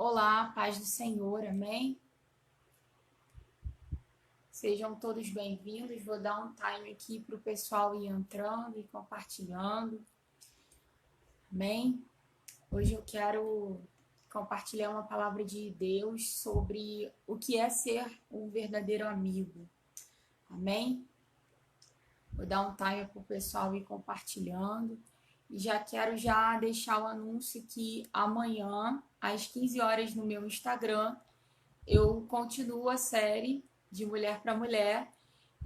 Olá, paz do Senhor, amém? Sejam todos bem-vindos. Vou dar um time aqui para o pessoal ir entrando e compartilhando, amém? Hoje eu quero compartilhar uma palavra de Deus sobre o que é ser um verdadeiro amigo, amém? Vou dar um time para o pessoal ir compartilhando. E já quero deixar o anúncio que amanhã, às 15 horas, no meu Instagram, eu continuo a série de Mulher para Mulher.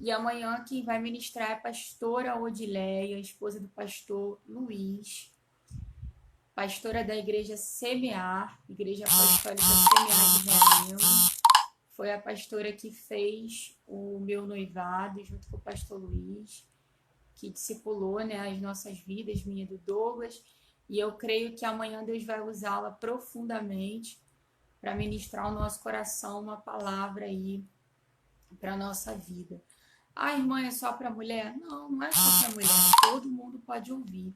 E amanhã quem vai ministrar é a pastora Odileia, esposa do pastor Luiz, pastora da igreja Semear, Igreja Apostólica Semear de Realengo. Foi a pastora que fez o meu noivado junto com o pastor Luiz, que discipulou, as nossas vidas, minha e do Douglas. E eu creio que amanhã Deus vai usá-la profundamente para ministrar ao nosso coração uma palavra aí para a nossa vida. Ah, irmã, é só para mulher? Não, não é só para mulher, todo mundo pode ouvir.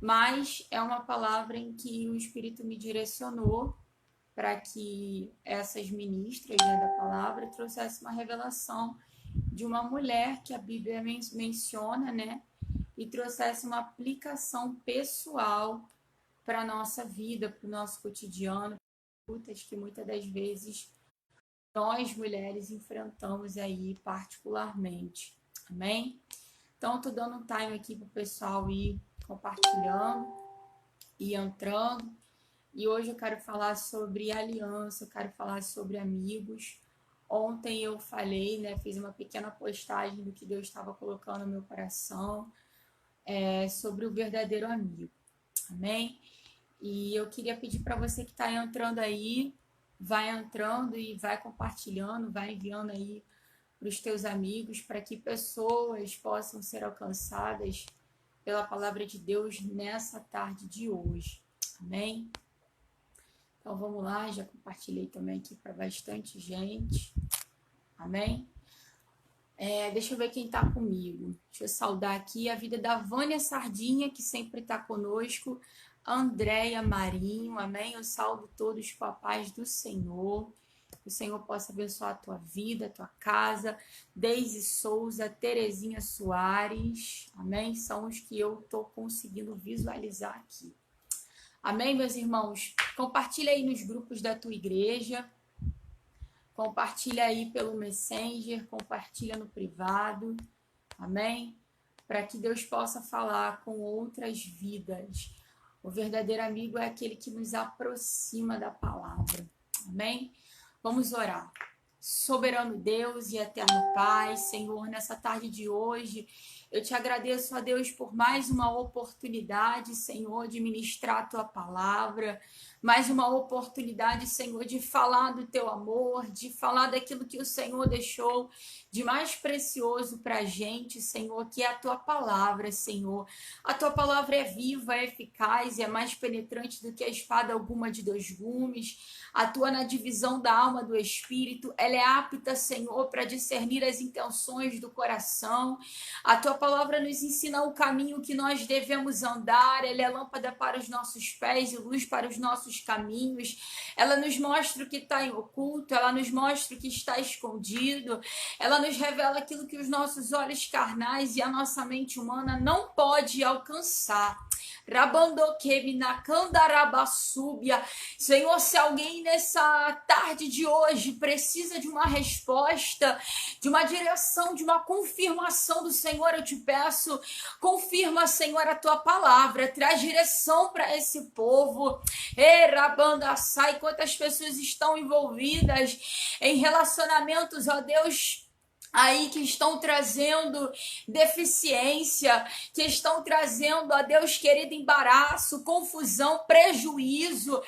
Mas é uma palavra em que o Espírito me direcionou para que essas ministras da palavra trouxessem uma revelação de uma mulher que a Bíblia menciona, e trouxesse uma aplicação pessoal para a nossa vida, para o nosso cotidiano, lutas que muitas das vezes nós mulheres enfrentamos aí particularmente, amém? Então, eu tô dando um time aqui para o pessoal ir compartilhando e entrando. E hoje eu quero falar sobre aliança, eu quero falar sobre amigos. Ontem eu falei, fiz uma pequena postagem do que Deus estava colocando no meu coração, sobre o verdadeiro amigo, amém? E eu queria pedir para você que está entrando aí, vai entrando e vai compartilhando, vai enviando aí para os teus amigos, para que pessoas possam ser alcançadas pela palavra de Deus nessa tarde de hoje, amém? Então vamos lá, já compartilhei também aqui para bastante gente, amém? Deixa eu ver quem está comigo. Deixa eu saudar aqui a vida da Vânia Sardinha, que sempre está conosco. Andréia Marinho, amém? Eu saldo todos com a paz do Senhor. Que o Senhor possa abençoar a tua vida, a tua casa. Deise Souza, Terezinha Soares, amém? São os que eu estou conseguindo visualizar aqui. Amém, meus irmãos? Compartilha aí nos grupos da tua igreja. Compartilha aí pelo Messenger, compartilha no privado, amém? Para que Deus possa falar com outras vidas. O verdadeiro amigo é aquele que nos aproxima da palavra, amém? Vamos orar. Soberano Deus e eterno Pai, Senhor, nessa tarde de hoje, eu te agradeço, a Deus, por mais uma oportunidade, Senhor, de ministrar a tua palavra, mais uma oportunidade, Senhor, de falar do teu amor, de falar daquilo que o Senhor deixou de mais precioso para a gente, Senhor, que é a tua palavra, Senhor. A tua palavra é viva, é eficaz, é mais penetrante do que a espada alguma de dois gumes, atua na divisão da alma do espírito, ela é apta, Senhor, para discernir as intenções do coração. A tua palavra nos ensina o caminho que nós devemos andar, ela é lâmpada para os nossos pés e luz para os nossos caminhos. Ela nos mostra o que está em oculto, ela nos mostra o que está escondido, ela nos revela aquilo que os nossos olhos carnais e a nossa mente humana não pode alcançar. Senhor, se alguém nessa tarde de hoje precisa de uma resposta, de uma direção, de uma confirmação do Senhor, eu te peço, confirma, Senhor, a tua palavra, traz direção para esse povo. Sai, quantas pessoas estão envolvidas em relacionamentos, ó Deus, aí que estão trazendo deficiência, que estão trazendo, ó Deus querido, embaraço, confusão, prejuízo.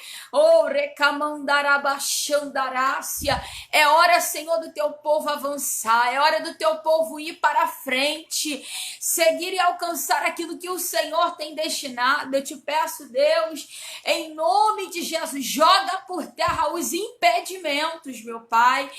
Recamandarabachandarácia. É hora, Senhor, do teu povo avançar, é hora do teu povo ir para a frente, seguir e alcançar aquilo que o Senhor tem destinado. Eu te peço, Deus, em nome de Jesus, joga por terra os impedimentos, meu Pai.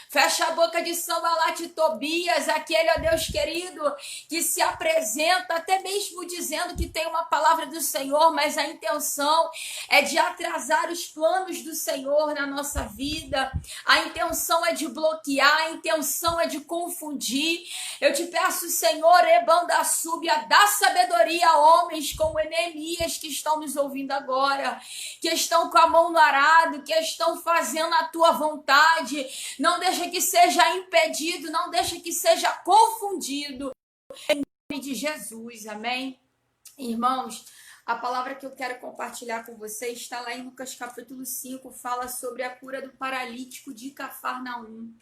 Fecha a boca de Sanbalat e Tobias, aquele, ó Deus querido, que se apresenta até mesmo dizendo que tem uma palavra do Senhor, mas a intenção é de atrasar os planos do Senhor na nossa vida. A intenção é de bloquear, a intenção é de confundir. Eu te peço, Senhor, Ebanda Súbia, dá sabedoria a homens como Neemias que estão nos ouvindo agora, que estão com a mão no arado, que estão fazendo a tua vontade. Não deixa que seja impedido, não deixa que seja confundido. Em nome de Jesus, amém? Irmãos, a palavra que eu quero compartilhar com vocês está lá em Lucas capítulo 5, fala sobre a cura do paralítico de Cafarnaum.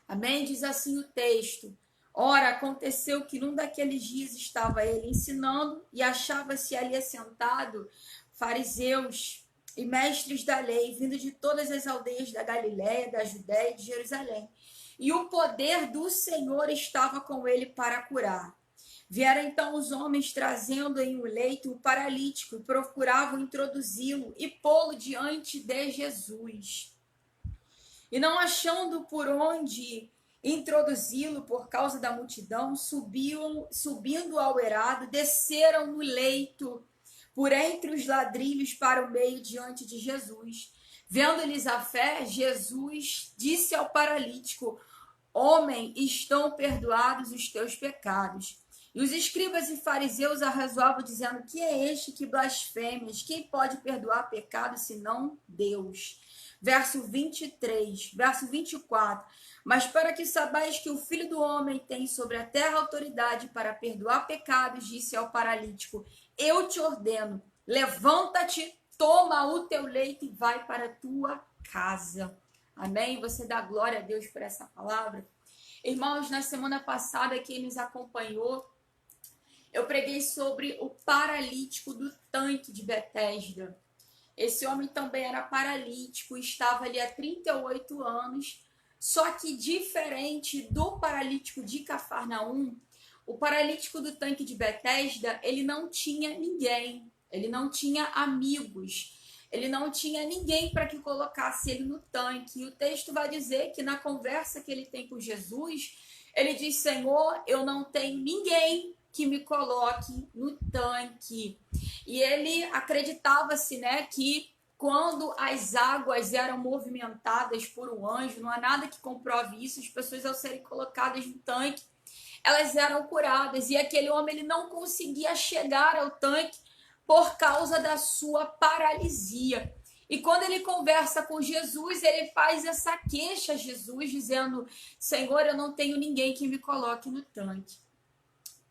Amém? Diz assim o texto: ora, aconteceu que num daqueles dias estava ele ensinando e achava-se ali assentado fariseus e mestres da lei, vindo de todas as aldeias da Galiléia, da Judéia e de Jerusalém. E o poder do Senhor estava com ele para curar. Vieram então os homens trazendo em um leito o paralítico e procuravam introduzi-lo e pô-lo diante de Jesus. E não achando por onde introduzi-lo por causa da multidão, subindo ao eirado, desceram no leito por entre os ladrilhos para o meio diante de Jesus. Vendo-lhes a fé, Jesus disse ao paralítico: homem, estão perdoados os teus pecados. E os escribas e fariseus arrazoavam, dizendo: que é este que blasfêmias? Quem pode perdoar pecado senão Deus? Verso 23, verso 24. Mas para que sabais que o Filho do Homem tem sobre a terra autoridade para perdoar pecados, disse ao paralítico: eu te ordeno, levanta-te, toma o teu leito e vai para a tua casa. Amém? Você dá glória a Deus por essa palavra? Irmãos, na semana passada, quem nos acompanhou, eu preguei sobre o paralítico do tanque de Betesda. Esse homem também era paralítico, estava ali há 38 anos, só que diferente do paralítico de Cafarnaum, o paralítico do tanque de Betesda, ele não tinha ninguém, ele não tinha amigos, ele não tinha ninguém para que colocasse ele no tanque. E o texto vai dizer que na conversa que ele tem com Jesus, ele diz: Senhor, eu não tenho ninguém que me coloque no tanque. E ele acreditava-se, né, que quando as águas eram movimentadas por um anjo, não há nada que comprove isso, as pessoas ao serem colocadas no tanque, elas eram curadas. E aquele homem, ele não conseguia chegar ao tanque por causa da sua paralisia. E quando ele conversa com Jesus, ele faz essa queixa a Jesus, dizendo: Senhor, eu não tenho ninguém que me coloque no tanque.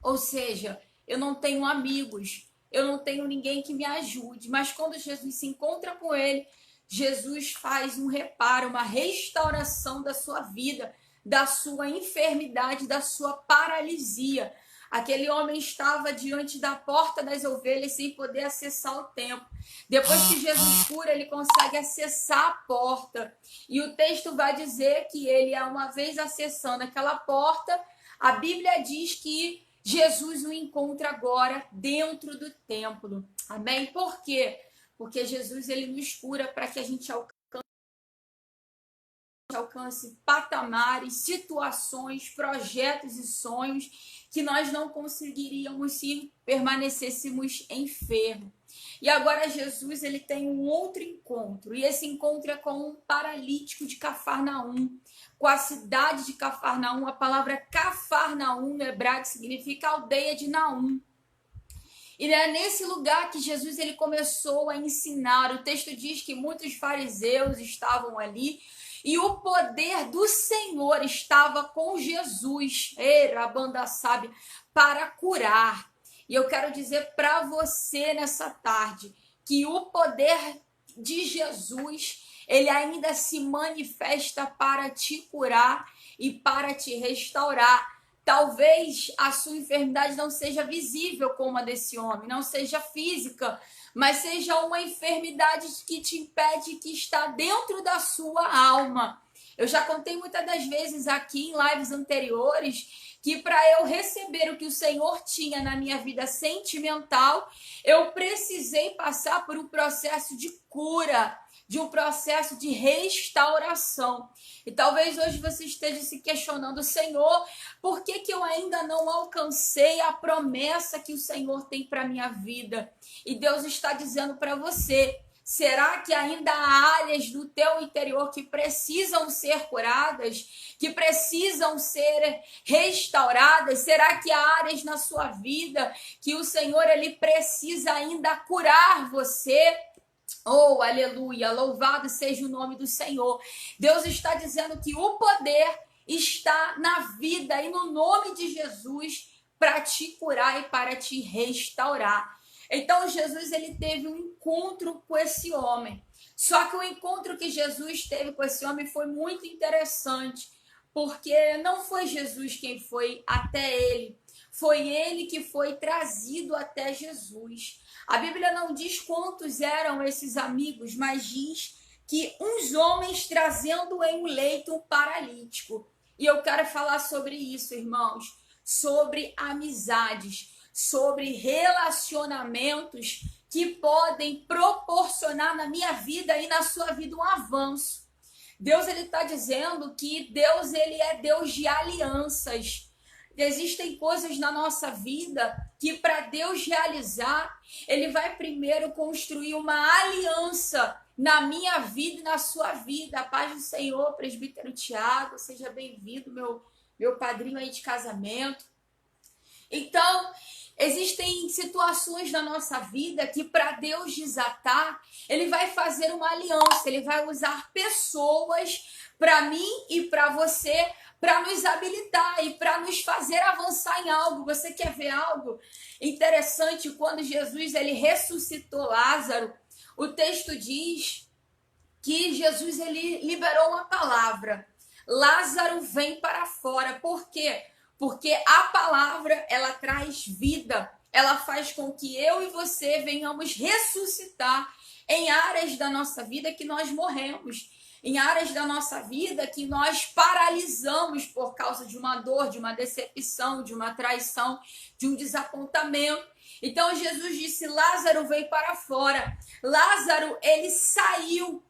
Ou seja, eu não tenho amigos, eu não tenho ninguém que me ajude. Mas quando Jesus se encontra com ele, Jesus faz um reparo, uma restauração da sua vida, da sua enfermidade, da sua paralisia. Aquele homem estava diante da porta das ovelhas sem poder acessar o templo. Depois que Jesus cura, ele consegue acessar a porta. E o texto vai dizer que ele, uma vez acessando aquela porta, a Bíblia diz que Jesus o encontra agora dentro do templo. Amém? Por quê? Porque Jesus, ele nos cura para que a gente alcance patamares, situações, projetos e sonhos que nós não conseguiríamos se permanecêssemos enfermos. E agora Jesus, ele tem um outro encontro, e esse encontro é com um paralítico de Cafarnaum, com a cidade de Cafarnaum. A palavra Cafarnaum no hebraico significa aldeia de Naum. E é nesse lugar que Jesus, ele começou a ensinar. O texto diz que muitos fariseus estavam ali e o poder do Senhor estava com Jesus, a banda sábia, para curar. E eu quero dizer para você nessa tarde que o poder de Jesus, ele ainda se manifesta para te curar e para te restaurar. Talvez a sua enfermidade não seja visível como a desse homem, não seja física, mas seja uma enfermidade que te impede, que está dentro da sua alma. Eu já contei muitas das vezes aqui em lives anteriores que para eu receber o que o Senhor tinha na minha vida sentimental, eu precisei passar por um processo de cura de um processo de restauração. E talvez hoje você esteja se questionando, Senhor, por que eu ainda não alcancei a promessa que o Senhor tem para a minha vida? E Deus está dizendo para você, será que ainda há áreas do teu interior que precisam ser curadas, que precisam ser restauradas? Será que há áreas na sua vida que o Senhor ele precisa ainda curar você? Oh, aleluia, louvado seja o nome do Senhor. Deus está dizendo que o poder está na vida e no nome de Jesus para te curar e para te restaurar. Então Jesus ele teve um encontro com esse homem. Só que o encontro que Jesus teve com esse homem foi muito interessante, porque não foi Jesus quem foi até ele, foi ele que foi trazido até Jesus. A Bíblia não diz quantos eram esses amigos, mas diz que uns homens trazendo em um leito um paralítico. E eu quero falar sobre isso, irmãos, sobre amizades, sobre relacionamentos que podem proporcionar na minha vida e na sua vida um avanço. Deus ele está dizendo que Deus ele é Deus de alianças. Existem coisas na nossa vida que para Deus realizar, ele vai primeiro construir uma aliança na minha vida e na sua vida. A paz do Senhor, presbítero Tiago, seja bem-vindo, meu padrinho aí de casamento. Então, existem situações na nossa vida que para Deus desatar, ele vai fazer uma aliança, ele vai usar pessoas para mim e para você, para nos habilitar e para nos fazer avançar em algo. Você quer ver algo interessante? Quando Jesus ele ressuscitou Lázaro, o texto diz que Jesus ele liberou uma palavra. Lázaro vem para fora. Por quê? Porque a palavra, ela traz vida. Ela faz com que eu e você venhamos ressuscitar em áreas da nossa vida que nós morremos. Em áreas da nossa vida que nós paralisamos por causa de uma dor, de uma decepção, de uma traição, de um desapontamento. Então Jesus disse, Lázaro veio para fora. Lázaro, ele saiu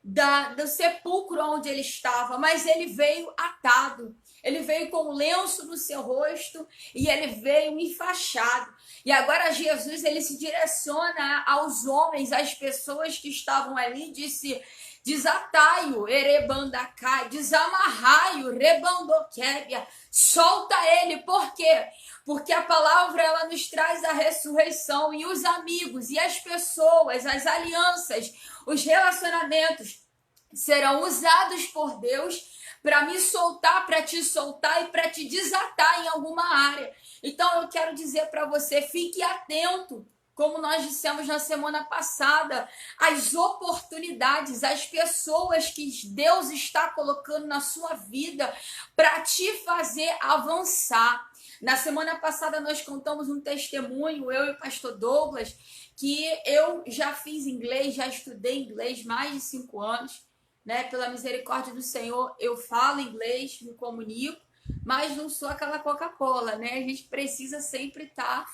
do sepulcro onde ele estava, mas ele veio atado. Ele veio com um lenço no seu rosto e ele veio enfaixado. E agora Jesus, ele se direciona aos homens, às pessoas que estavam ali, disse, desatai-o, erebandacai, desamarrai-o, rebandoquébia, solta ele. Por quê? Porque a palavra, ela nos traz a ressurreição, e os amigos, e as pessoas, as alianças, os relacionamentos serão usados por Deus para me soltar, para te soltar e para te desatar em alguma área. Então eu quero dizer para você, fique atento, como nós dissemos na semana passada, as oportunidades, as pessoas que Deus está colocando na sua vida para te fazer avançar. Na semana passada nós contamos um testemunho, eu e o pastor Douglas, que eu já fiz inglês, já estudei inglês mais de 5 anos, né? Pela misericórdia do Senhor, eu falo inglês, me comunico, mas não sou aquela Coca-Cola, né? A gente precisa sempre estar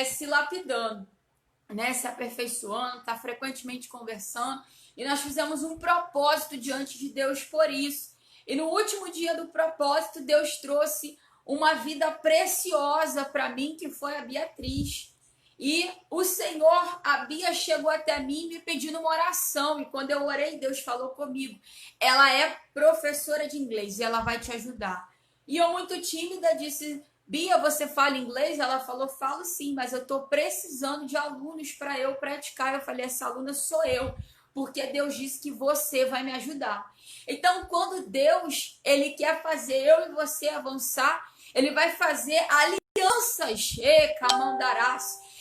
se lapidando, né? Se aperfeiçoando, estar frequentemente conversando. E nós fizemos um propósito diante de Deus por isso. E no último dia do propósito, Deus trouxe uma vida preciosa para mim, que foi a Beatriz. E o Senhor, a Bia chegou até mim me pedindo uma oração. E quando eu orei, Deus falou comigo. Ela é professora de inglês e ela vai te ajudar. E eu, muito tímida, disse, Bia, você fala inglês? Ela falou, falo sim, mas eu estou precisando de alunos para eu praticar. Eu falei, essa aluna sou eu, porque Deus disse que você vai me ajudar. Então, quando Deus, ele quer fazer eu e você avançar, ele vai fazer alianças,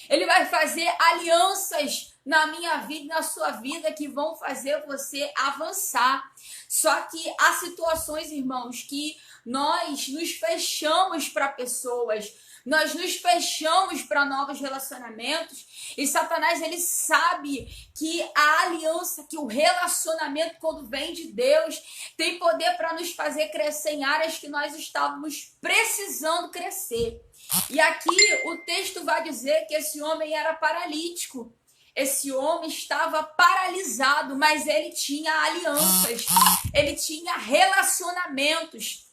ele vai fazer alianças na minha vida e na sua vida que vão fazer você avançar. Só que há situações, irmãos, que nós nos fechamos para pessoas, nós nos fechamos para novos relacionamentos, e Satanás, ele sabe que a aliança, que o relacionamento, quando vem de Deus, tem poder para nos fazer crescer em áreas que nós estávamos precisando crescer. E aqui o texto vai dizer que esse homem era paralítico. Esse homem estava paralisado, mas ele tinha alianças, ele tinha relacionamentos,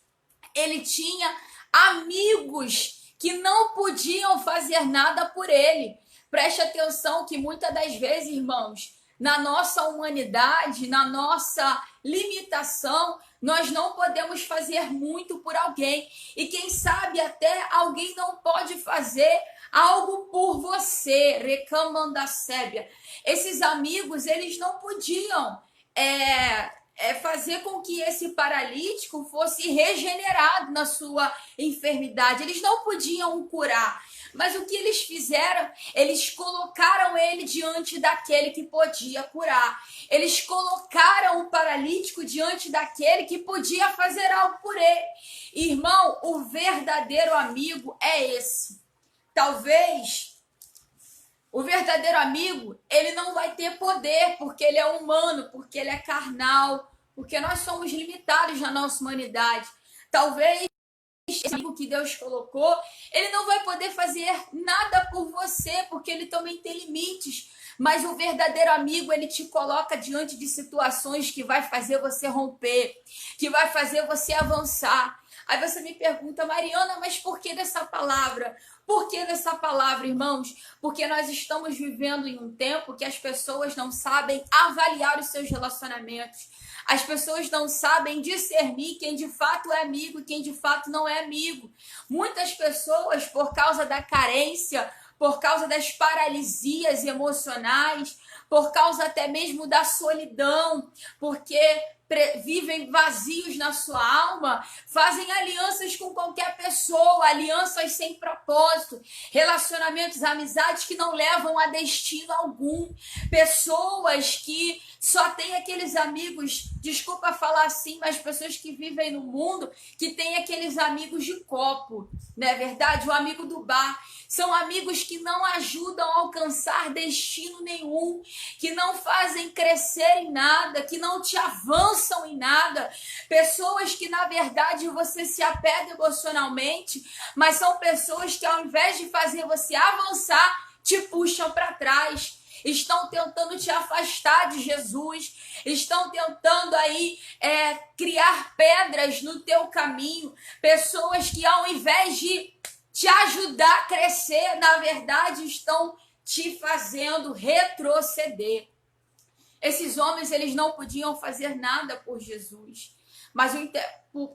ele tinha amigos que não podiam fazer nada por ele. Preste atenção que muitas das vezes, irmãos, na nossa humanidade, na nossa limitação, nós não podemos fazer muito por alguém. E quem sabe até alguém não pode fazer algo por você. Recamanda sébia. Esses amigos, eles não podiam fazer com que esse paralítico fosse regenerado na sua enfermidade. Eles não podiam curar. Mas o que eles fizeram? Eles colocaram ele diante daquele que podia curar. Eles colocaram o paralítico diante daquele que podia fazer algo por ele. Irmão, o verdadeiro amigo é esse. Talvez o verdadeiro amigo, ele não vai ter poder, porque ele é humano, porque ele é carnal, porque nós somos limitados na nossa humanidade. Talvez esse amigo que Deus colocou, ele não vai poder fazer nada por você, porque ele também tem limites. Mas o verdadeiro amigo, ele te coloca diante de situações que vai fazer você romper, que vai fazer você avançar. Aí você me pergunta, Mariana, mas por que dessa palavra? Por que dessa palavra, irmãos? Porque nós estamos vivendo em um tempo que as pessoas não sabem avaliar os seus relacionamentos. As pessoas não sabem discernir quem de fato é amigo e quem de fato não é amigo. Muitas pessoas, por causa da carência, por causa das paralisias emocionais, por causa até mesmo da solidão, porque vivem vazios na sua alma, fazem alianças com qualquer pessoa, alianças sem propósito, relacionamentos, amizades que não levam a destino algum, pessoas que só têm aqueles amigos, desculpa falar assim, mas pessoas que vivem no mundo, que têm aqueles amigos de copo, não é verdade? O amigo do bar. São amigos que não ajudam a alcançar destino nenhum, que não fazem crescer em nada, que não te avançam em nada. Pessoas que, na verdade, você se apega emocionalmente, mas são pessoas que, ao invés de fazer você avançar, te puxam para trás. Estão tentando te afastar de Jesus, estão tentando aí criar pedras no teu caminho. Pessoas que, ao invés de te ajudar a crescer, na verdade, estão te fazendo retroceder. Esses homens, eles não podiam fazer nada por Jesus,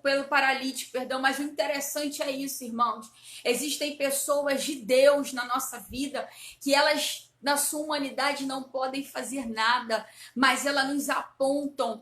pelo paralítico, perdão, mas o interessante é isso, irmãos. Existem pessoas de Deus na nossa vida que elas, na sua humanidade, não podem fazer nada, mas elas nos apontam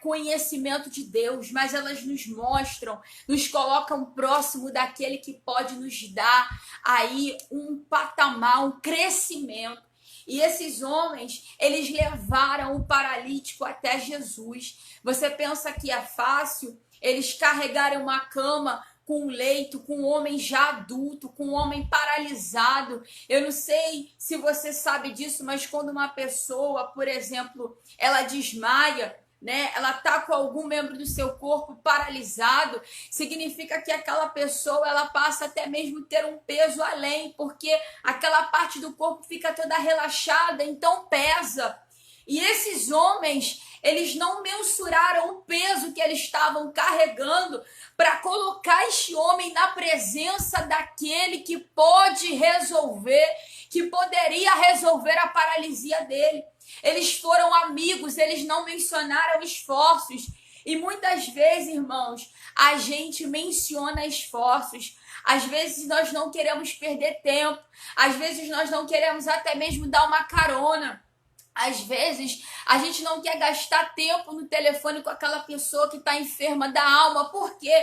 conhecimento de Deus, mas elas nos mostram, nos colocam próximo daquele que pode nos dar aí um patamar, um crescimento. E esses homens, eles levaram o paralítico até Jesus. Você pensa que é fácil eles carregarem uma cama com um leito, com um homem já adulto, com um homem paralisado? Eu não sei se você sabe disso, mas quando uma pessoa, por exemplo, ela desmaia, né? Ela tá com algum membro do seu corpo paralisado, significa que aquela pessoa, ela passa até mesmo ter um peso além, porque aquela parte do corpo fica toda relaxada, então pesa. E esses homens, eles não mensuraram o peso que eles estavam carregando para colocar este homem na presença daquele que pode resolver, que poderia resolver a paralisia dele. Eles foram amigos, eles não mencionaram esforços. E muitas vezes, irmãos, a gente menciona esforços. Às vezes nós não queremos perder tempo. Às vezes nós não queremos até mesmo dar uma carona. Às vezes a gente não quer gastar tempo no telefone com aquela pessoa que está enferma da alma. Por quê?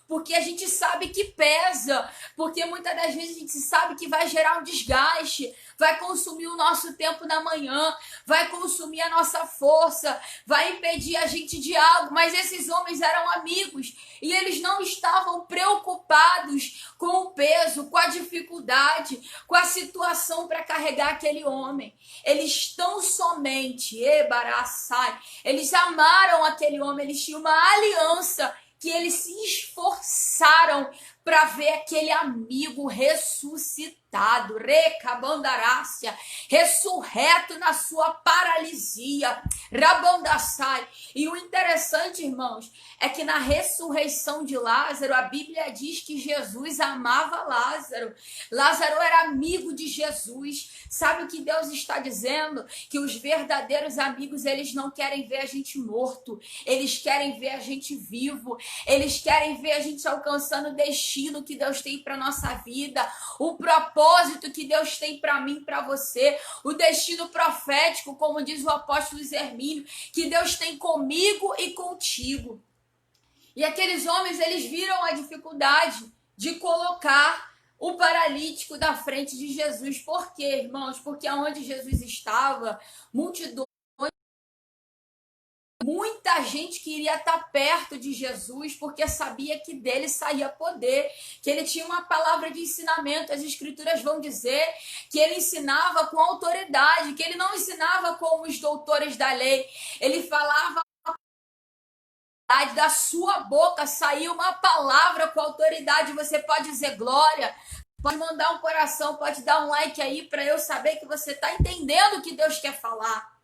Porque a gente sabe que pesa, porque muitas das vezes a gente sabe que vai gerar um desgaste, vai consumir o nosso tempo na manhã, vai consumir a nossa força, vai impedir a gente de algo. Mas esses homens eram amigos e eles não estavam preocupados com o peso, com a dificuldade, com a situação para carregar aquele homem. Eles tão somente, eles amaram aquele homem, eles tinham uma aliança que eles se esforçaram para ver aquele amigo ressuscitado, recabandarácia, ressurreto na sua paralisia, rabandassai. E o interessante, irmãos, é que na ressurreição de Lázaro, a Bíblia diz que Jesus amava Lázaro. Lázaro era amigo de Jesus. Sabe o que Deus está dizendo? Que os verdadeiros amigos, eles não querem ver a gente morto, eles querem ver a gente vivo, eles querem ver a gente alcançando o destino que Deus tem para nossa vida, o propósito que Deus tem para mim, para você, o destino profético, como diz o apóstolo Hermínio, que Deus tem comigo e contigo. E aqueles homens, eles viram a dificuldade de colocar o paralítico da frente de Jesus. Por quê, irmãos? Porque aonde Jesus estava, multidões, muita gente queria estar perto de Jesus, porque sabia que dele saía poder, que ele tinha uma palavra de ensinamento. As escrituras vão dizer que ele ensinava com autoridade, que ele não ensinava como os doutores da lei, ele falava da sua boca, saiu uma palavra com autoridade. Você pode dizer glória, pode mandar um coração, pode dar um like aí para eu saber que você está entendendo o que Deus quer falar.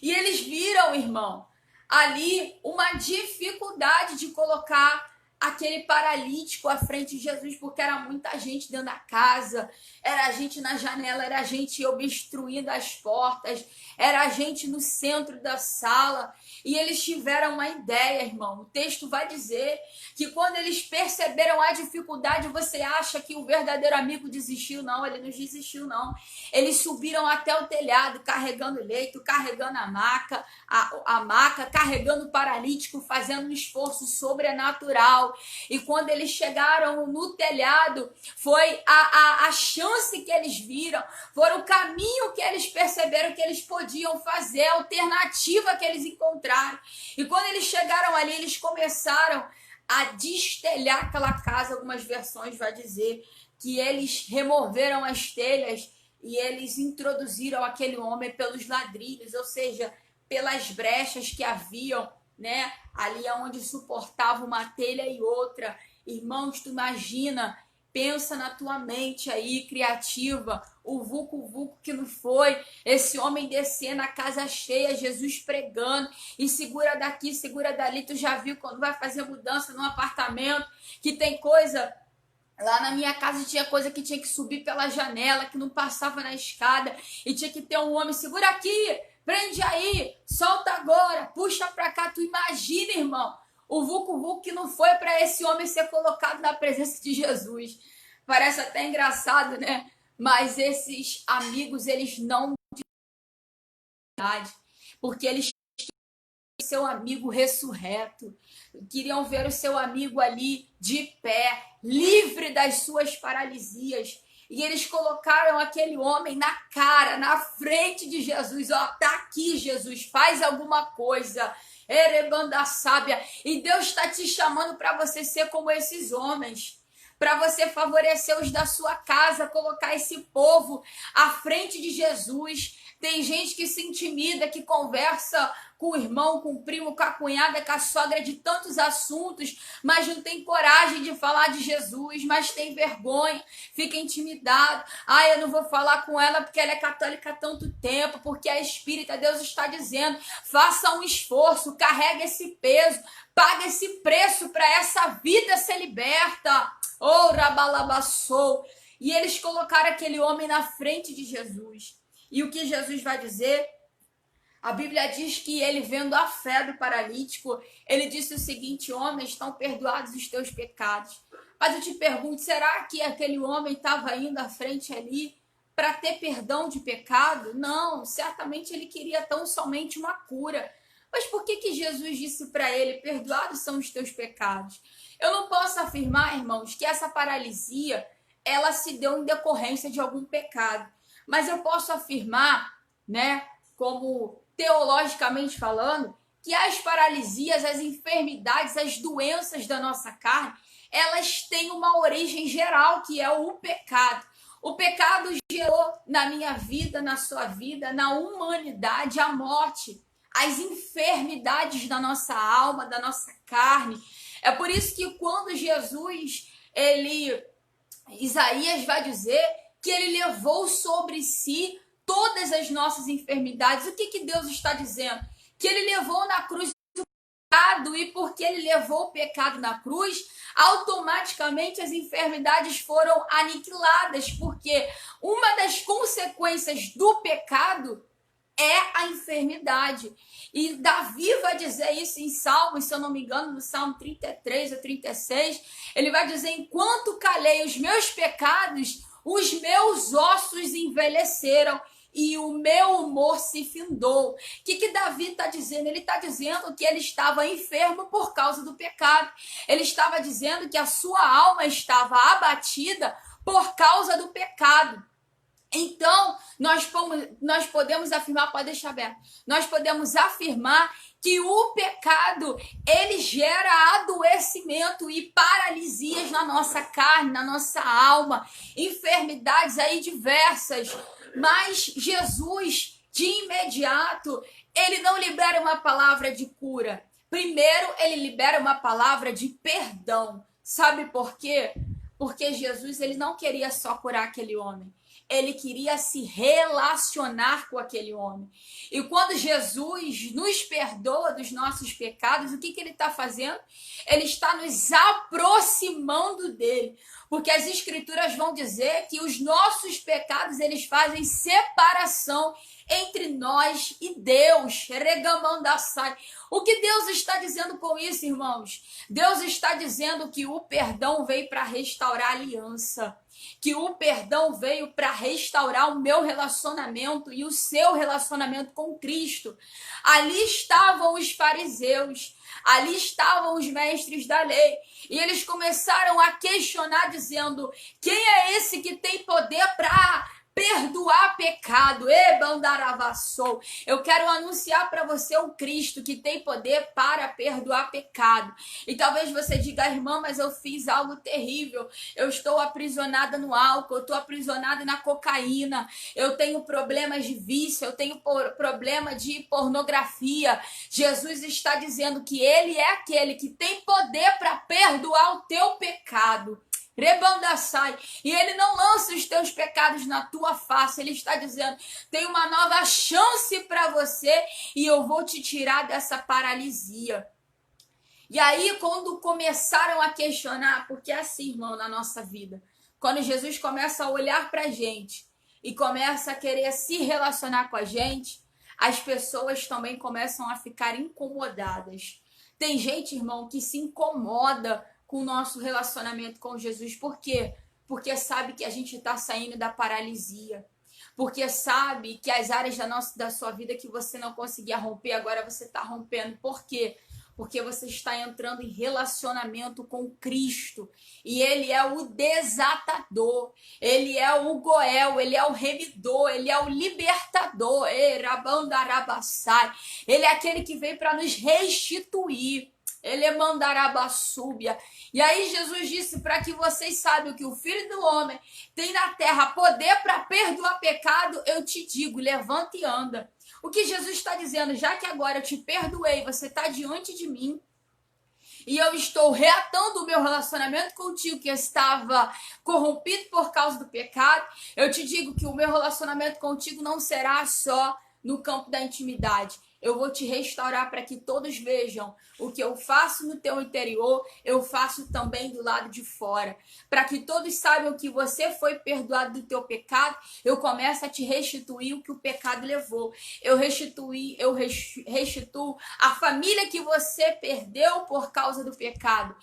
E eles viram, irmão, ali uma dificuldade de colocar aquele paralítico à frente de Jesus, porque era muita gente dentro da casa, era gente na janela, era gente obstruindo as portas, era gente no centro da sala. E eles tiveram uma ideia, irmão. O texto vai dizer que quando eles perceberam a dificuldade, você acha que o verdadeiro amigo desistiu? Não, ele não desistiu, não. Eles subiram até o telhado, carregando leito, carregando a maca, carregando o paralítico, fazendo um esforço sobrenatural. E quando eles chegaram no telhado, foi a chance que eles viram, foi o caminho que eles perceberam que eles podiam fazer, a alternativa que eles encontraram. E quando eles chegaram ali, eles começaram a destelhar aquela casa. Algumas versões vai dizer que eles removeram as telhas e eles introduziram aquele homem pelos ladrilhos, ou seja, pelas brechas que haviam, né, ali onde suportava uma telha e outra. Irmãos, tu imagina, pensa na tua mente aí, criativa, o vulco que não foi, esse homem descendo a casa cheia, Jesus pregando, e segura daqui, segura dali. Tu já viu quando vai fazer mudança num apartamento, que tem coisa... Lá na minha casa tinha coisa que tinha que subir pela janela, que não passava na escada, e tinha que ter um homem, segura aqui, prende aí, solta agora, puxa pra cá. Tu imagina, irmão, o vulco que não foi para esse homem ser colocado na presença de Jesus. Parece até engraçado, né? Mas esses amigos, eles não porque eles seu amigo ressurreto, queriam ver o seu amigo ali de pé, livre das suas paralisias. E eles colocaram aquele homem na cara, na frente de Jesus. Ó, tá aqui, Jesus, faz alguma coisa. Erebanda sábia. E Deus está te chamando para você ser como esses homens, para você favorecer os da sua casa, colocar esse povo à frente de Jesus. Tem gente que se intimida, que conversa com o irmão, com o primo, com a cunhada, com a sogra de tantos assuntos, mas não tem coragem de falar de Jesus, mas tem vergonha, fica intimidado. Ah, eu não vou falar com ela porque ela é católica há tanto tempo, porque é espírita. Deus está dizendo, faça um esforço, carrega esse peso, paga esse preço para essa vida ser liberta. Oh, rabalabassou. E eles colocaram aquele homem na frente de Jesus. E o que Jesus vai dizer? A Bíblia diz que ele, vendo a fé do paralítico, ele disse o seguinte: homem, estão perdoados os teus pecados. Mas eu te pergunto, será que aquele homem estava indo à frente ali para ter perdão de pecado? Não, certamente ele queria tão somente uma cura. Mas por que Jesus disse para ele, perdoados são os teus pecados? Eu não posso afirmar, irmãos, que essa paralisia, ela se deu em decorrência de algum pecado. Mas eu posso afirmar, né, como teologicamente falando, que as paralisias, as enfermidades, as doenças da nossa carne, elas têm uma origem geral, que é o pecado. O pecado gerou na minha vida, na sua vida, na humanidade, a morte, as enfermidades da nossa alma, da nossa carne. É por isso que quando Jesus Isaías vai dizer que ele levou sobre si todas as nossas enfermidades. O que Deus está dizendo? Que ele levou na cruz o pecado, e porque ele levou o pecado na cruz, automaticamente as enfermidades foram aniquiladas, porque uma das consequências do pecado é a enfermidade. E Davi vai dizer isso em Salmos, se eu não me engano, no Salmo 33 ou 36, ele vai dizer: enquanto calei os meus pecados, os meus ossos envelheceram e o meu humor se findou. O que Davi está dizendo? Ele está dizendo que ele estava enfermo por causa do pecado. Ele estava dizendo que a sua alma estava abatida por causa do pecado. Então, nós podemos afirmar, pode deixar aberto, nós podemos afirmar que o pecado, ele gera adoecimento e paralisias na nossa carne, na nossa alma, enfermidades aí diversas. Mas Jesus, de imediato, ele não libera uma palavra de cura. Primeiro, ele libera uma palavra de perdão. Sabe por quê? Porque Jesus, ele não queria só curar aquele homem. Ele queria se relacionar com aquele homem. E quando Jesus nos perdoa dos nossos pecados, o que ele está fazendo? Ele está nos aproximando dele. Porque as escrituras vão dizer que os nossos pecados, eles fazem separação entre nós e Deus. Regamandaçai. O que Deus está dizendo com isso, irmãos? Deus está dizendo que o perdão veio para restaurar a aliança. Que o perdão veio para restaurar o meu relacionamento e o seu relacionamento com Cristo. Ali estavam os fariseus, ali estavam os mestres da lei, e eles começaram a questionar, dizendo: quem é esse que tem poder para perdoar pecado? Ebandaravassou. Eu quero anunciar para você o Cristo que tem poder para perdoar pecado. E talvez você diga: irmã, mas eu fiz algo terrível. Eu estou aprisionada no álcool, eu estou aprisionada na cocaína, eu tenho problemas de vício, eu tenho problema de pornografia. Jesus está dizendo que ele é aquele que tem poder para perdoar o teu pecado. Rebandaçai. E ele não lança os teus pecados na tua face. Ele está dizendo: tem uma nova chance para você e eu vou te tirar dessa paralisia. E aí, quando começaram a questionar, porque é assim, irmão, na nossa vida, quando Jesus começa a olhar para a gente e começa a querer se relacionar com a gente, as pessoas também começam a ficar incomodadas. Tem gente, irmão, que se incomoda com o nosso relacionamento com Jesus. Por quê? Porque sabe que a gente está saindo da paralisia. Porque sabe que as áreas da sua vida que você não conseguia romper, agora você está rompendo. Por quê? Porque você está entrando em relacionamento com Cristo. E ele é o desatador. Ele é o Goel. Ele é o remidor. Ele é o libertador. Ele é aquele que veio para nos restituir. Ele é mandarabassúbia. E aí Jesus disse: para que vocês saibam que o Filho do Homem tem na terra poder para perdoar pecado, eu te digo, levanta e anda. O que Jesus está dizendo? Já que agora eu te perdoei, você está diante de mim, e eu estou reatando o meu relacionamento contigo que estava corrompido por causa do pecado, eu te digo que o meu relacionamento contigo não será só no campo da intimidade. Eu vou te restaurar para que todos vejam o que eu faço no teu interior, eu faço também do lado de fora. Para que todos saibam que você foi perdoado do teu pecado, eu começo a te restituir o que o pecado levou. Eu restituo a família que você perdeu por causa do pecado,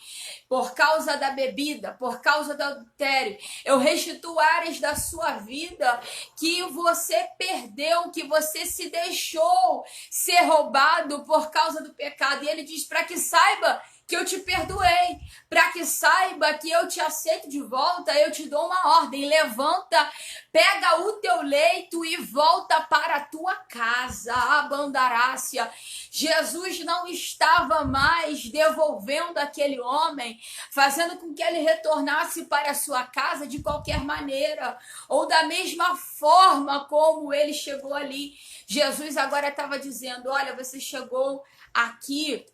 por causa da bebida, por causa do adultério. Eu restituo áreas da sua vida que você perdeu, que você se deixou ser roubado por causa do pecado. E ele diz: para que saiba que eu te perdoei, para que saiba que eu te aceito de volta, eu te dou uma ordem: levanta, pega o teu leito e volta para a tua casa. Abandarácia. Jesus não estava mais devolvendo aquele homem, fazendo com que ele retornasse para a sua casa de qualquer maneira, ou da mesma forma como ele chegou ali. Jesus agora estava dizendo: olha, você chegou aqui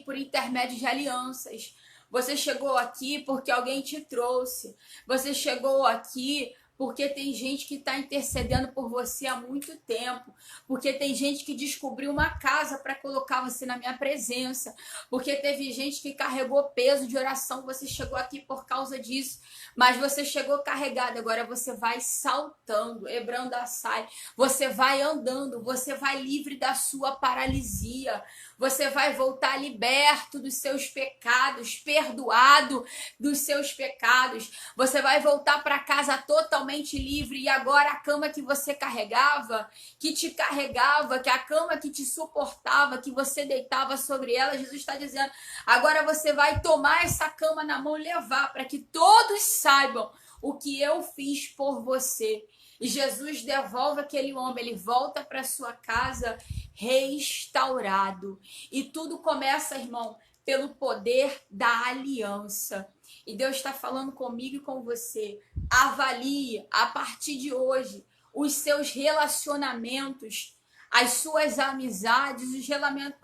por intermédio de alianças. Você chegou aqui porque alguém te trouxe. Você chegou aqui porque tem gente que está intercedendo por você há muito tempo, porque tem gente que descobriu uma casa para colocar você na minha presença, porque teve gente que carregou peso de oração, você chegou aqui por causa disso, mas você chegou carregado, agora você vai saltando, hebrando a sai, você vai andando, você vai livre da sua paralisia, você vai voltar liberto dos seus pecados, perdoado dos seus pecados, você vai voltar para casa totalmente livre, e agora a cama que você carregava, que te carregava, que a cama que te suportava, que você deitava sobre ela, Jesus está dizendo, agora você vai tomar essa cama na mão e levar, para que todos saibam o que eu fiz por você. E Jesus devolve aquele homem, ele volta para sua casa restaurado. E tudo começa, irmão, pelo poder da aliança. E Deus está falando comigo e com você. Avalie, a partir de hoje, os seus relacionamentos, as suas amizades,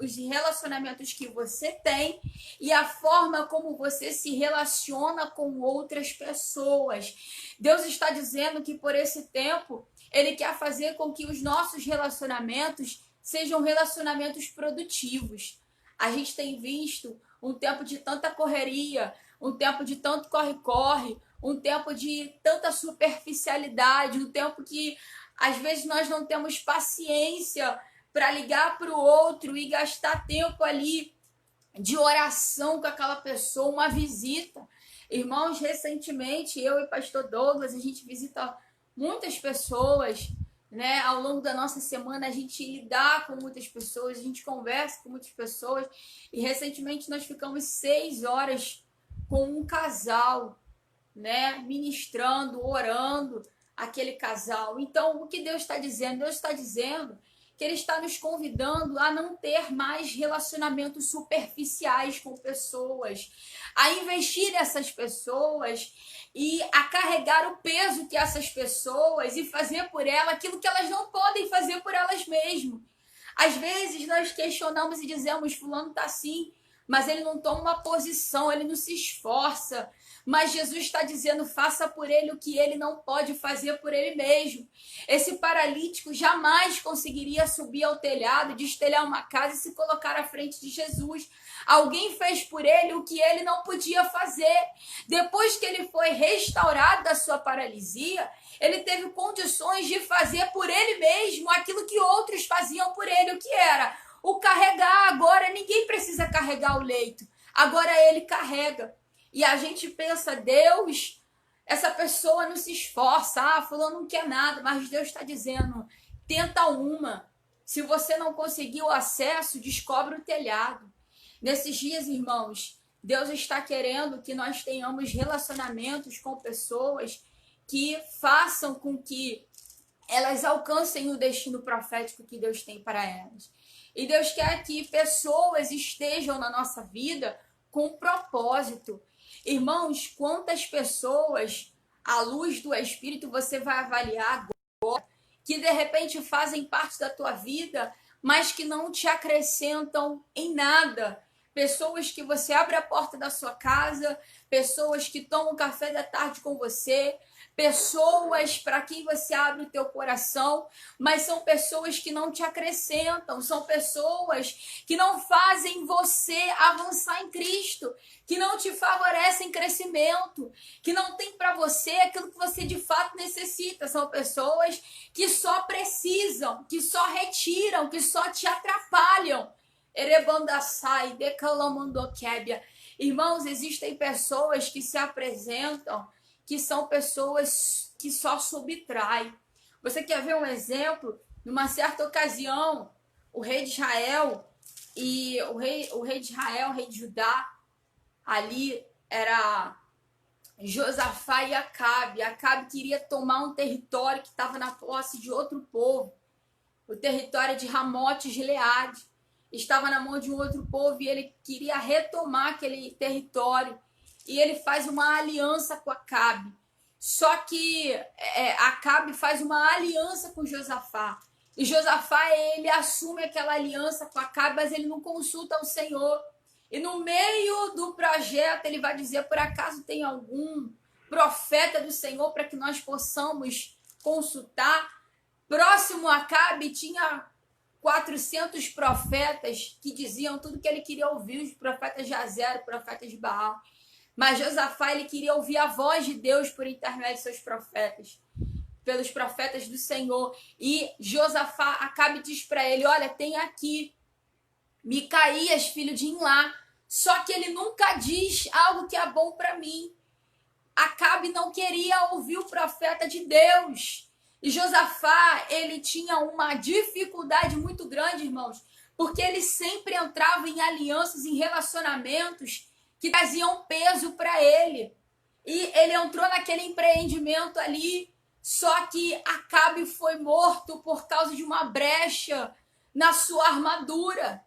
os relacionamentos que você tem e a forma como você se relaciona com outras pessoas. Deus está dizendo que por esse tempo, Ele quer fazer com que os nossos relacionamentos sejam relacionamentos produtivos. A gente tem visto um tempo de tanta correria, um tempo de tanto corre-corre, um tempo de tanta superficialidade, um tempo que às vezes nós não temos paciência para ligar para o outro e gastar tempo ali de oração com aquela pessoa, uma visita. Irmãos, recentemente eu e pastor Douglas, a gente visita muitas pessoas, né? Ao longo da nossa semana a gente lidar com muitas pessoas, a gente conversa com muitas pessoas e recentemente nós ficamos 6 horas com um casal, né? Ministrando, orando aquele casal. Então, o que Deus está dizendo? Deus está dizendo que Ele está nos convidando a não ter mais relacionamentos superficiais com pessoas, a investir nessas pessoas e a carregar o peso que essas pessoas e fazer por elas aquilo que elas não podem fazer por elas mesmas. Às vezes nós questionamos e dizemos, fulano está assim, mas ele não toma uma posição, ele não se esforça. Mas Jesus está dizendo, faça por ele o que ele não pode fazer por ele mesmo. Esse paralítico jamais conseguiria subir ao telhado, destelhar uma casa e se colocar à frente de Jesus. Alguém fez por ele o que ele não podia fazer. Depois que ele foi restaurado da sua paralisia, ele teve condições de fazer por ele mesmo aquilo que outros faziam por ele. O que era? O carregar. Agora ninguém precisa carregar o leito. Agora ele carrega. E a gente pensa, Deus, essa pessoa não se esforça, fulano não quer nada, mas Deus está dizendo, tenta uma. Se você não conseguir o acesso, descobre o telhado. Nesses dias, irmãos, Deus está querendo que nós tenhamos relacionamentos com pessoas que façam com que elas alcancem o destino profético que Deus tem para elas. E Deus quer que pessoas estejam na nossa vida com propósito. Irmãos, quantas pessoas, à luz do Espírito, você vai avaliar agora, que de repente fazem parte da tua vida, mas que não te acrescentam em nada. Pessoas que você abre a porta da sua casa, pessoas que tomam café da tarde com você, pessoas para quem você abre o teu coração, mas são pessoas que não te acrescentam, são pessoas que não fazem você avançar em Cristo, que não te favorecem crescimento, que não tem para você aquilo que você de fato necessita. São pessoas que só precisam, que só retiram, que só te atrapalham. Erebandasai, decalamandoquébia. Irmãos, existem pessoas que se apresentam, que são pessoas que só subtraem. Você quer ver um exemplo? Numa certa ocasião, o rei de Israel e o rei de Israel, o rei de Judá, ali era Josafá e Acabe. Acabe queria tomar um território que estava na posse de outro povo. O território de Ramote e Gileade estava na mão de um outro povo e ele queria retomar aquele território. E ele faz uma aliança com Acabe. Só que Acabe faz uma aliança com Josafá. E Josafá, ele assume aquela aliança com Acabe, mas ele não consulta o Senhor. E no meio do projeto, ele vai dizer, por acaso tem algum profeta do Senhor para que nós possamos consultar? Próximo a Acabe tinha 400 profetas que diziam tudo que ele queria ouvir, os profetas de Azero, profetas de Baal. Mas Josafá, ele queria ouvir a voz de Deus por intermédio de seus profetas, pelos profetas do Senhor. E Josafá, Acabe diz para ele, olha, tem aqui Micaías, filho de Imlá, só que ele nunca diz algo que é bom para mim. Acabe não queria ouvir o profeta de Deus. E Josafá, ele tinha uma dificuldade muito grande, irmãos, porque ele sempre entrava em alianças, em relacionamentos que traziam peso para ele. E ele entrou naquele empreendimento ali, só que Acabe foi morto por causa de uma brecha na sua armadura.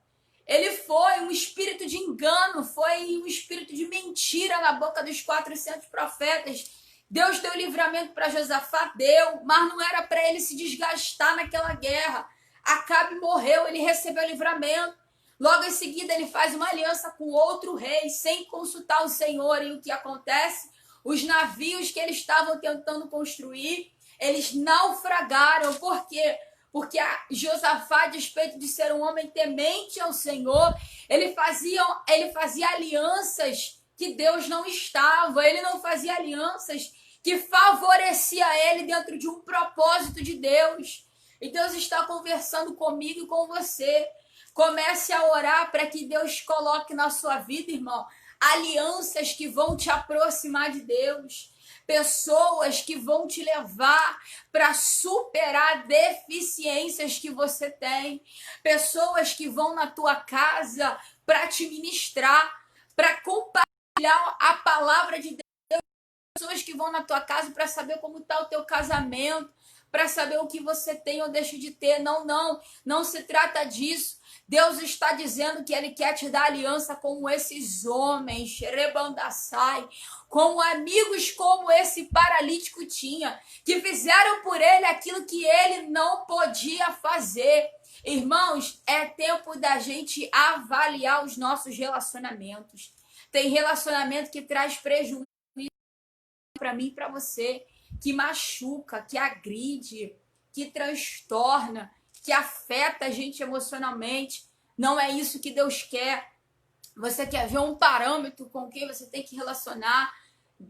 Ele foi um espírito de engano, foi um espírito de mentira na boca dos 400 profetas. Deus deu livramento para Josafá, deu, mas não era para ele se desgastar naquela guerra. Acabe morreu, ele recebeu livramento. Logo em seguida, ele faz uma aliança com outro rei, sem consultar o Senhor. E o que acontece? Os navios que eles estavam tentando construir, eles naufragaram. Por quê? Porque Josafá, a despeito de ser um homem temente ao Senhor, ele fazia alianças que Deus não estava. Ele não fazia alianças que favorecia ele dentro de um propósito de Deus. E Deus está conversando comigo e com você. Comece a orar para que Deus coloque na sua vida, irmão, alianças que vão te aproximar de Deus. Pessoas que vão te levar para superar deficiências que você tem. Pessoas que vão na tua casa para te ministrar, para compartilhar a palavra de Deus. Pessoas que vão na tua casa para saber como está o teu casamento, para saber o que você tem ou deixa de ter. Não se trata disso. Deus está dizendo que Ele quer te dar aliança com esses homens, Rebandassai, com amigos como esse paralítico tinha, que fizeram por ele aquilo que ele não podia fazer. Irmãos, é tempo da gente avaliar os nossos relacionamentos. Tem relacionamento que traz prejuízo para mim e para você, que machuca, que agride, que transtorna, que afeta a gente emocionalmente. Não é isso que Deus quer. Você quer ver um parâmetro com quem você tem que relacionar.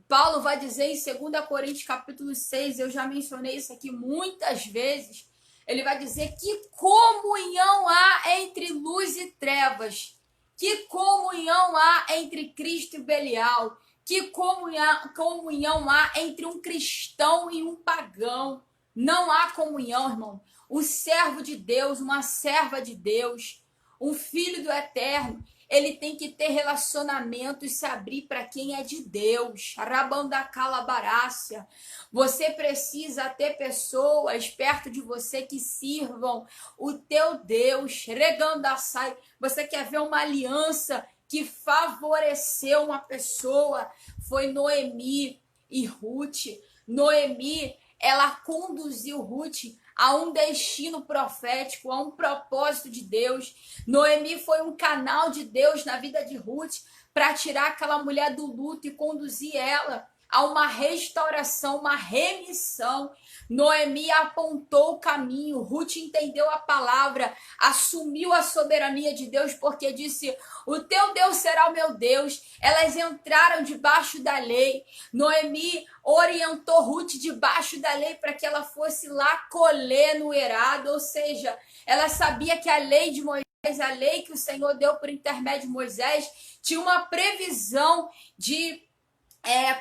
Paulo vai dizer em 2 Coríntios capítulo 6, eu já mencionei isso aqui muitas vezes, ele vai dizer que comunhão há entre luz e trevas, que comunhão há entre Cristo e Belial, que comunhão há entre um cristão e um pagão. Não há comunhão, irmão. O servo de Deus, uma serva de Deus, um filho do Eterno, ele tem que ter relacionamento e se abrir para quem é de Deus. Rabandacalabarácia. Você precisa ter pessoas perto de você que sirvam o teu Deus. Regandassai. Você quer ver uma aliança que favoreceu uma pessoa? Foi Noemi e Ruth. Noemi, ela conduziu Ruth a um destino profético, a um propósito de Deus. Noemi foi um canal de Deus na vida de Ruth para tirar aquela mulher do luto e conduzir ela a uma restauração, uma remissão. Noemi apontou o caminho, Ruth entendeu a palavra, assumiu a soberania de Deus, porque disse, o teu Deus será o meu Deus. Elas entraram debaixo da lei. Noemi orientou Ruth debaixo da lei para que ela fosse lá colher no erado, ou seja, ela sabia que a lei de Moisés, a lei que o Senhor deu por intermédio de Moisés, tinha uma previsão de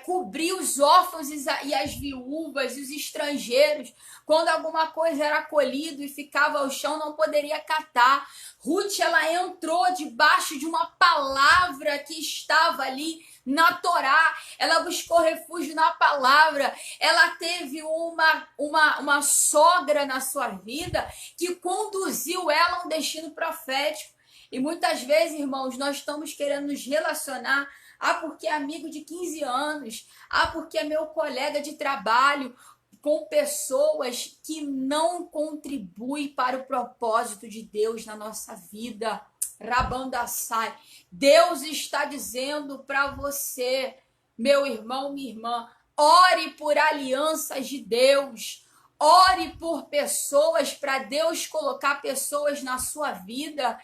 cobrir os órfãos e as viúvas e os estrangeiros. Quando alguma coisa era colhido e ficava ao chão, não poderia catar. Ruth, ela entrou debaixo de uma palavra que estava ali na Torá. Ela buscou refúgio na palavra. Ela teve uma sogra na sua vida que conduziu ela a um destino profético. E muitas vezes, irmãos, nós estamos querendo nos relacionar. Porque é amigo de 15 anos. Porque é meu colega de trabalho, com pessoas que não contribuem para o propósito de Deus na nossa vida. Rabandassai. Deus está dizendo para você, meu irmão, minha irmã, ore por alianças de Deus. Ore por pessoas, para Deus colocar pessoas na sua vida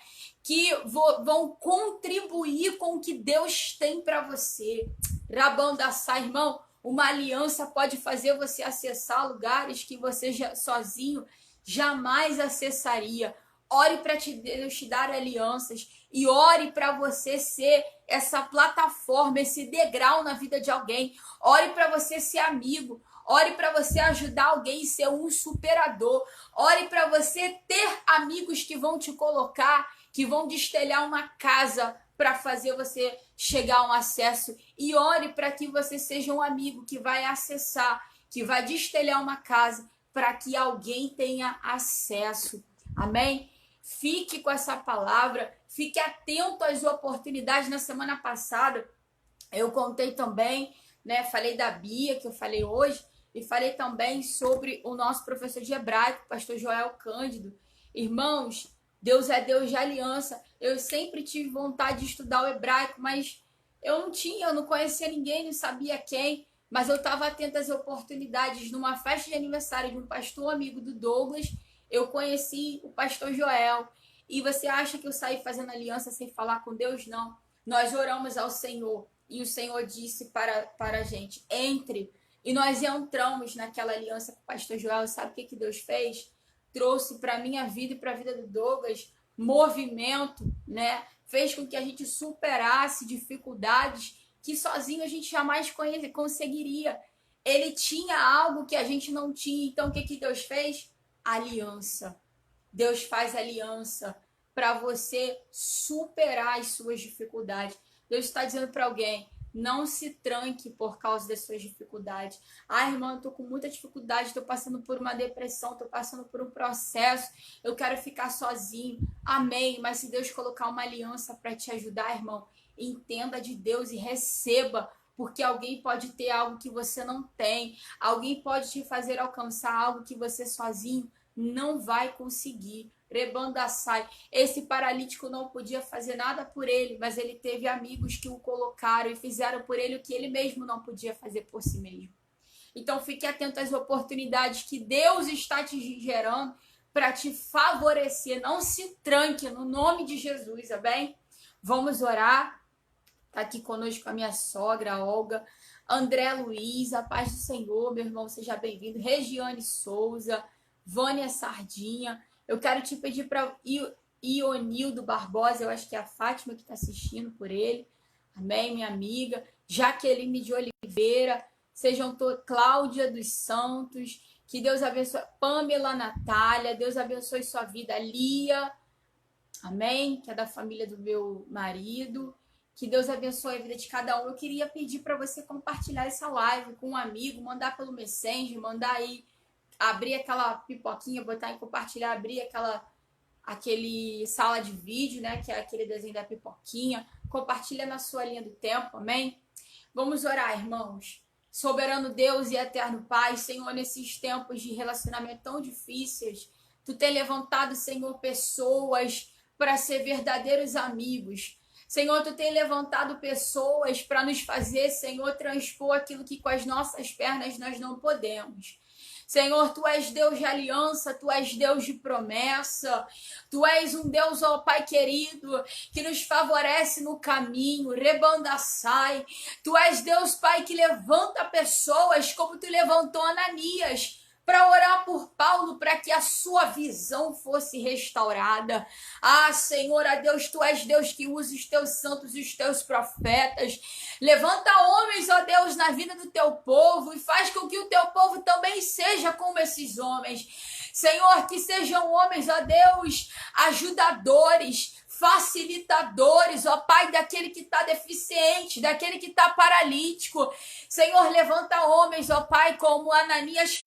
que vão contribuir com o que Deus tem para você. Rabandassai, irmão, uma aliança pode fazer você acessar lugares que você sozinho jamais acessaria. Ore para Deus te dar alianças e ore para você ser essa plataforma, esse degrau na vida de alguém. Ore para você ser amigo. Ore para você ajudar alguém e ser um superador. Ore para você ter amigos que vão te colocar, que vão destelhar uma casa para fazer você chegar a um acesso. E ore para que você seja um amigo que vai acessar, que vai destelhar uma casa para que alguém tenha acesso. Amém? Fique com essa palavra, fique atento às oportunidades. Na semana passada, eu contei também, né? Falei da Bia, que eu falei hoje, e falei também sobre o nosso professor de hebraico, pastor Joel Cândido. Irmãos, Deus é Deus de aliança. Eu sempre tive vontade de estudar o hebraico, mas eu não conhecia ninguém, não sabia quem. Mas eu estava atenta às oportunidades. Numa festa de aniversário de um pastor amigo do Douglas, eu conheci o pastor Joel. E você acha que eu saí fazendo aliança sem falar com Deus? Não. Nós oramos ao Senhor e o Senhor disse para a gente, entre. E nós entramos naquela aliança com o pastor Joel. Sabe o que Deus fez? Trouxe para a minha vida e para a vida do Douglas movimento, né? Fez com que a gente superasse dificuldades que sozinho a gente jamais conseguiria. Ele tinha algo que a gente não tinha. Então, o que Deus fez? Aliança. Deus faz aliança para você superar as suas dificuldades. Deus está dizendo para alguém, não se tranque por causa das suas dificuldades. Ah, irmã, eu tô com muita dificuldade, tô passando por uma depressão, tô passando por um processo, eu quero ficar sozinho. Amém, mas se Deus colocar uma aliança para te ajudar, irmão, entenda de Deus e receba, porque alguém pode ter algo que você não tem, alguém pode te fazer alcançar algo que você sozinho não vai conseguir. Rebandassai. Esse paralítico não podia fazer nada por ele, mas ele teve amigos que o colocaram e fizeram por ele o que ele mesmo não podia fazer por si mesmo. Então fique atento às oportunidades que Deus está te gerando para te favorecer. Não se tranque no nome de Jesus, amém? Vamos orar. Está aqui conosco a minha sogra, a Olga, André Luiz, a paz do Senhor, meu irmão, seja bem-vindo. Regiane Souza, Vânia Sardinha. Eu quero te pedir para Ionildo Barbosa, eu acho que é a Fátima que está assistindo por ele. Amém, minha amiga. Jaqueline de Oliveira, sejam todos, Cláudia dos Santos, que Deus abençoe. Pamela Natália, Deus abençoe sua vida. Lia, amém, que é da família do meu marido. Que Deus abençoe a vida de cada um. Eu queria pedir para você compartilhar essa live com um amigo, mandar pelo Messenger, mandar aí, abrir aquela pipoquinha, botar em compartilhar, abrir aquele sala de vídeo, né, que é aquele desenho da pipoquinha, compartilha na sua linha do tempo, amém? Vamos orar, irmãos. Soberano Deus e eterno Pai, Senhor, nesses tempos de relacionamento tão difíceis, Tu tem levantado, Senhor, pessoas para ser verdadeiros amigos. Senhor, Tu tem levantado pessoas para nos fazer, Senhor, transpor aquilo que com as nossas pernas nós não podemos. Senhor, Tu és Deus de aliança, Tu és Deus de promessa, Tu és um Deus, ó Pai querido, que nos favorece no caminho, rebandassai. Tu és Deus, Pai, que levanta pessoas como Tu levantou Ananias, para orar por Paulo, para que a sua visão fosse restaurada. Ah, Senhor, a Deus, Tu és Deus que usa os Teus santos e os Teus profetas. Levanta homens, ó Deus, na vida do Teu povo e faz com que o Teu povo também seja como esses homens. Senhor, que sejam homens, ó Deus, ajudadores, facilitadores, ó Pai, daquele que está deficiente, daquele que está paralítico. Senhor, levanta homens, ó Pai, como Ananias,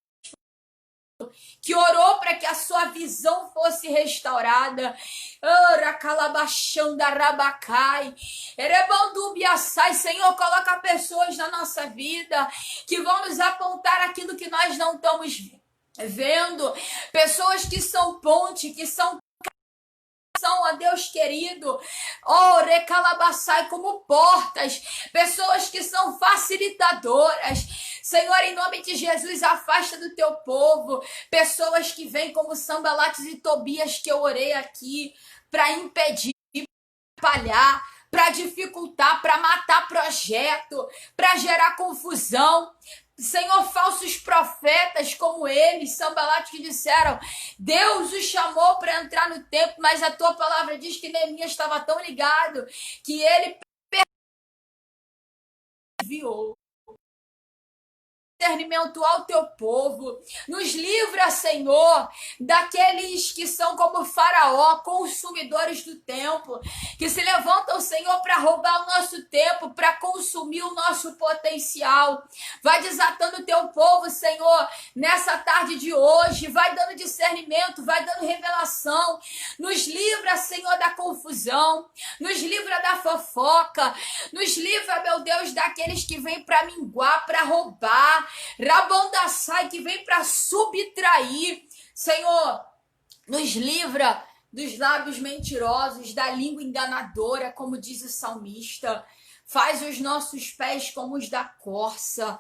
que orou para que a sua visão fosse restaurada. Senhor, coloca pessoas na nossa vida que vão nos apontar aquilo que nós não estamos vendo. Pessoas que são ponte, que são, ó ó Deus querido, ó recalabaçai, como portas, pessoas que são facilitadoras. Senhor, em nome de Jesus, afasta do teu povo pessoas que vêm como Sanbalates e Tobias, que eu orei aqui, para impedir, atrapalhar, para dificultar, para matar projeto, para gerar confusão. Senhor, falsos profetas como eles, Sanbalate, que disseram, Deus os chamou para entrar no templo, mas a tua palavra diz que Neemias estava tão ligado que ele enviou discernimento ao teu povo. Nos livra, Senhor, daqueles que são como Faraó, consumidores do templo, que se levantam, Senhor, para roubar o nosso tempo, para consumir o nosso potencial. Vai desatando o teu povo, Senhor, nessa tarde de hoje, vai dando discernimento, vai dando revelação. Nos livra, Senhor, da confusão, nos livra da fofoca, nos livra, meu Deus, daqueles que vêm para minguar, para roubar, Rabondaçai, que vem para subtrair. Senhor, nos livra dos lábios mentirosos, da língua enganadora, como diz o salmista. Faz os nossos pés como os da corça.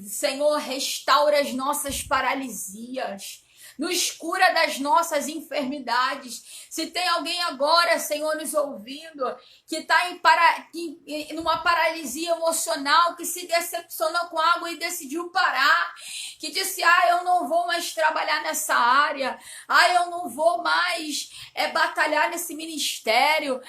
Senhor, restaura as nossas paralisias. Nos cura das nossas enfermidades. Se tem alguém agora, Senhor, nos ouvindo, que está numa paralisia emocional, que se decepcionou com algo e decidiu parar, que disse, eu não vou mais trabalhar nessa área, eu não vou mais batalhar nesse ministério,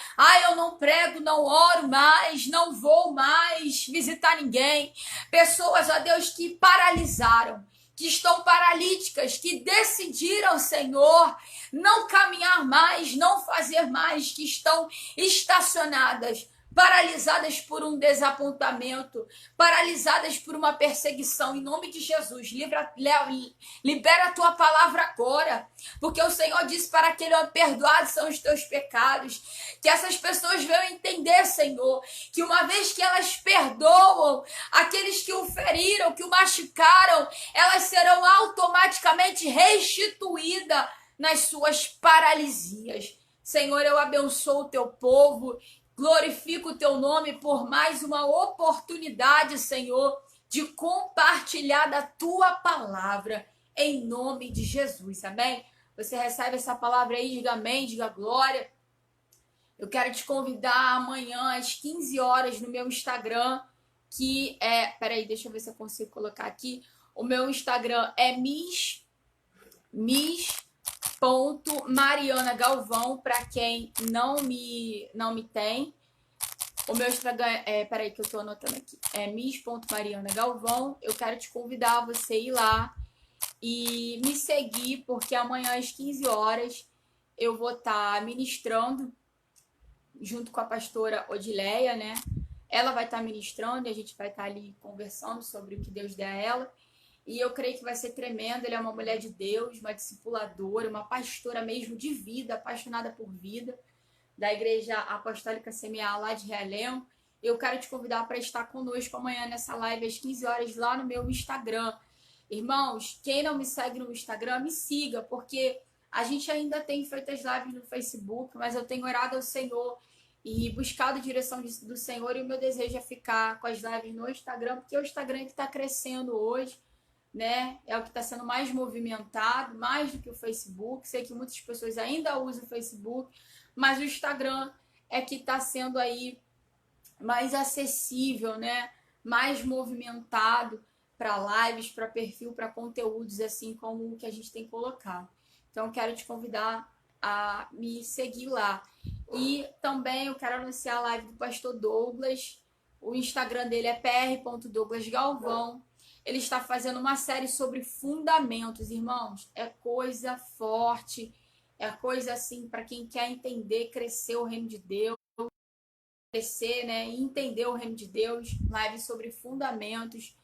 eu não prego, não oro mais, não vou mais visitar ninguém. Pessoas, ó Deus, que paralisaram, que estão paralíticas, que decidiram, Senhor, não caminhar mais, não fazer mais, que estão estacionadas, paralisadas por um desapontamento, paralisadas por uma perseguição. Em nome de Jesus, libera a tua palavra agora, porque o Senhor disse para aquele homem, perdoados são os teus pecados. Que essas pessoas venham entender, Senhor, que uma vez que elas perdoam aqueles que o feriram, que o machucaram, elas serão automaticamente restituídas nas suas paralisias. Senhor, eu abençoo o teu povo, glorifico o teu nome por mais uma oportunidade, Senhor, de compartilhar da tua palavra, em nome de Jesus, amém? Você recebe essa palavra aí, diga amém, diga glória. Eu quero te convidar amanhã às 15 horas no meu Instagram, que é... Peraí, deixa eu ver se eu consigo colocar aqui. O meu Instagram é Mariana Galvão, para quem não me tem. O meu Instagram peraí que eu tô anotando aqui, é miss.mariana Galvão. Eu quero te convidar a você ir lá e me seguir, porque amanhã às 15 horas eu vou estar ministrando junto com a pastora Odileia, né? Ela vai estar ministrando e a gente vai estar ali conversando sobre o que Deus der a ela. E eu creio que vai ser tremendo. Ela é uma mulher de Deus, uma discipuladora, uma pastora mesmo de vida, apaixonada por vida, da Igreja Apostólica Semear lá de Realengo. Eu quero te convidar para estar conosco amanhã nessa live às 15 horas lá no meu Instagram. Irmãos, quem não me segue no Instagram, me siga, porque a gente ainda tem feito as lives no Facebook, mas eu tenho orado ao Senhor e buscado a direção do Senhor, e o meu desejo é ficar com as lives no Instagram, porque é o Instagram que está crescendo hoje, né? É o que está sendo mais movimentado, mais do que o Facebook. Sei que muitas pessoas ainda usam o Facebook, mas o Instagram é que está sendo aí mais acessível, né? Mais movimentado para lives, para perfil, para conteúdos, assim como o que a gente tem colocado. Então, quero te convidar a me seguir lá. E também eu quero anunciar a live do pastor Douglas. O Instagram dele é pr.douglasgalvão. Ele está fazendo uma série sobre fundamentos, irmãos. É coisa forte, é coisa assim para quem quer entender, crescer o reino de Deus, crescer, né, e entender o reino de Deus. Live sobre fundamentos.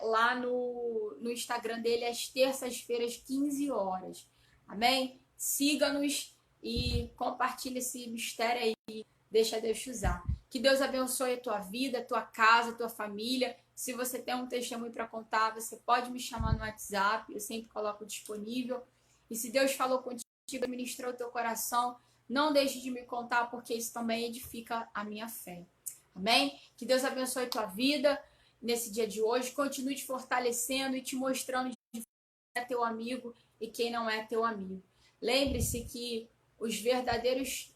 Lá no Instagram dele, às terças-feiras, 15 horas. Amém? Siga-nos e compartilhe esse mistério aí. Deixa Deus te usar. Que Deus abençoe a tua vida, a tua casa, a tua família. Se você tem um testemunho para contar, você pode me chamar no WhatsApp. Eu sempre coloco disponível. E se Deus falou contigo, ministrou o teu coração, Não deixe de me contar, porque isso também edifica a minha fé. Amém? Que Deus abençoe a tua vida nesse dia de hoje. Continue te fortalecendo e te mostrando quem é teu amigo e quem não é teu amigo. Lembre-se que os verdadeiros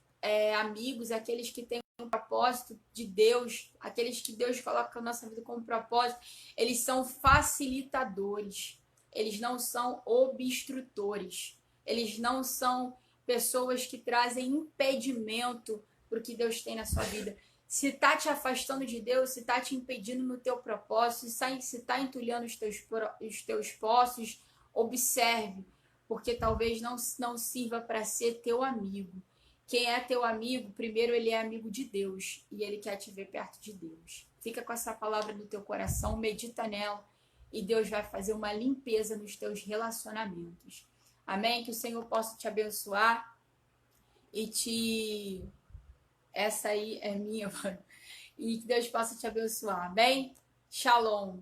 amigos, aqueles que têm um propósito de Deus, aqueles que Deus coloca na nossa vida como propósito, eles são facilitadores. Eles não são obstrutores. Eles não são pessoas que trazem impedimento para o que Deus tem na sua vida. Se está te afastando de Deus, se está te impedindo no teu propósito, se está entulhando os teus postos, observe, porque talvez não sirva para ser teu amigo. Quem é teu amigo, primeiro ele é amigo de Deus e ele quer te ver perto de Deus. Fica com essa palavra no teu coração, medita nela e Deus vai fazer uma limpeza nos teus relacionamentos. Amém? Que o Senhor possa te abençoar e te... Essa aí é minha, mano. E que Deus possa te abençoar. Amém? Shalom.